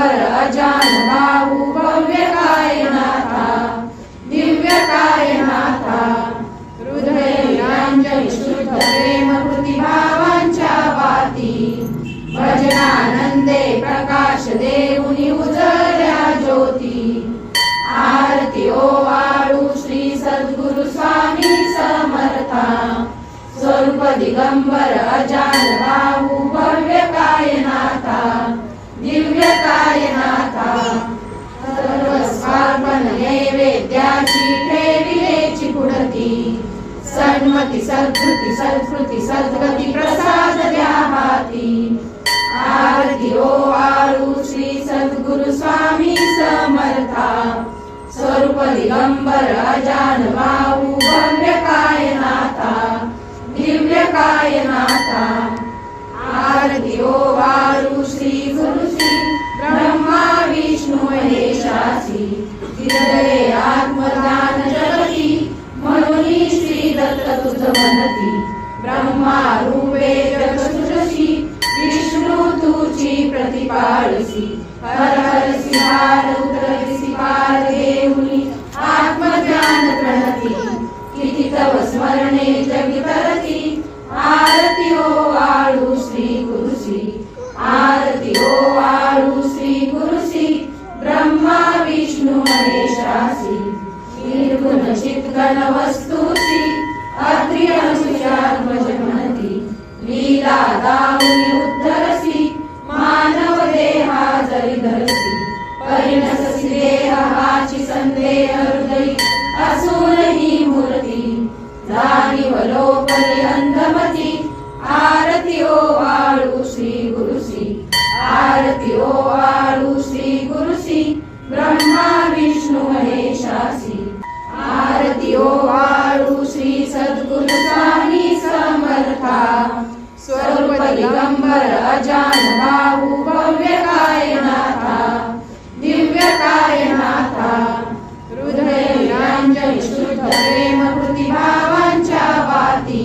दिगंबर अजान भाऊ भव्य कायनाथा दिव्य कायनाथा हृदय निरांजन शुद्ध प्रेम कृती भावांच्या वाती भजनानंदे प्रकाश देऊनी उजळल्या ज्योती आरती ओवाळू श्री सद्गुरु स्वामी समर्था स्वरूप दिगंबर अजान भाऊ भव्य कायनाथा दिव्य कायनाथा सर्व स्वार्पण नैवेद्याची ठेविलेची पुढती सन्मती सद्कृती सत्कृती सद्गती प्रसाद द्या हाती आरती ओवाळू श्री सद्गुरु स्वामी समर्था स्वरूप दिगंबर अजान भाऊ भव्य कायनाथा दिव्य कायनाथा आरती ओवाळू श्री गुरु श्री ब्रह्मा विष्णू महेशासी हृदये आत्मज्ञान जगती म्हणून श्री दत्त तुझ म्हणती ब्रह्मा रूपे जग सृजसी विष्णू तुझी प्रतिपाळसी हर हरसी हार उतरसी पार देऊनी आत्मज्ञान प्रणती किती तव स्मरणे जगी तरती आरती ओवाळू श्री गुरुसी आरती ओवाळू श्री गुरुसी ब्रह्मा विष्णू महेशासी निर्गुण चित्गण वस्तुसी अत्रि अनुसुयात्मज म्हणती लीला दाऊनी उद्धरसी मानव देहा जरी धरसी परिणससी देह हाची संदेह हृदयी असूनही मूर्ती जाणीव लोपली अंधमती आरती ओवाळू श्री गुरुसी आरती ओवाळू श्री गुरुसी ब्रह्मा विष्णू महेशासी आरती ओवाळू श्री सद्गुरु स्वामी समर्था स्वरूप दिगंबर अजान भाऊ भव्य कायनाथा दिव्य कायनाथा हृदय निरांजन शुद्ध प्रेम कृती भावांच्या वाती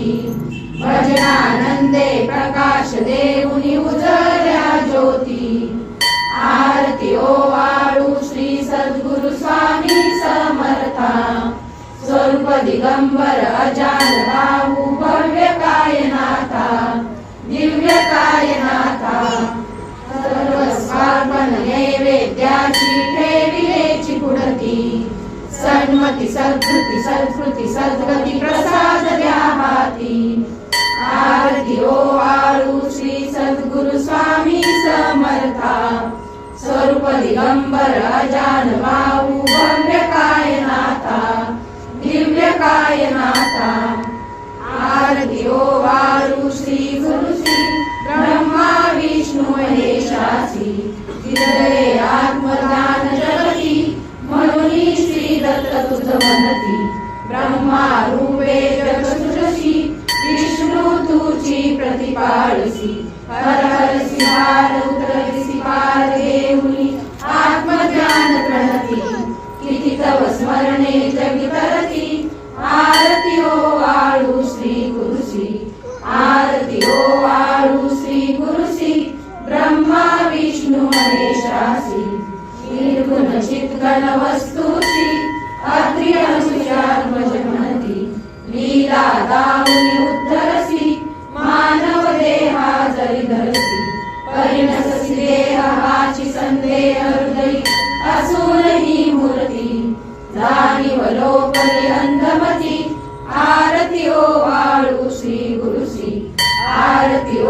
भजनानंदे प्रकाश देऊनी उजळल्या ज्योती आरती ओवाळू श्री सद्गुरु स्वामी समर्था स्वरूप दिगंबर अजान भाऊ भव्य कायनाथा दिव्य कायनाथा सर्व स्वार्पण नैवेद्याची ठेविलेची पुढती सन्मती सत्कृती सत्कृती सद्गती प्रसाद द्या हाती आरती ओवाळू श्री सद्गुरु स्वामी समर्था स्वरूप दिगंबर अजान भाऊ भव्य कायनाथा दिव्य कायनाथा आरती ओवाळू श्री गुरु श्री ब्रह्मा विष्णू महेशासी हृदये आत्मज्ञान जगती म्हणून श्री दत्त तुझ म्हणती ब्रह्मा रूपे जग सृजसी विष्णू तुझी प्रतिपाळसी हर हरसी हार उतरसी पार देऊनी आत्मज्ञान प्रणती किती तव स्मरणे जगी तरती आरती ओवाळू श्री गुरुसी आरती ओवाळू श्री गुरुसी ब्रह्मा विष्णू महेशासी निर्गुण चित्गण वस्तुसी अत्रि अनुसुयात्मज म्हणती लीला दाऊनी उद्धरसी मानव देहा जरी धरसी परिणससी देह हाची संदेह हृदयी असूनही मूर्ती जाणीव लोपली अंधमती आरती ओवाळू श्री गुरुसी आरती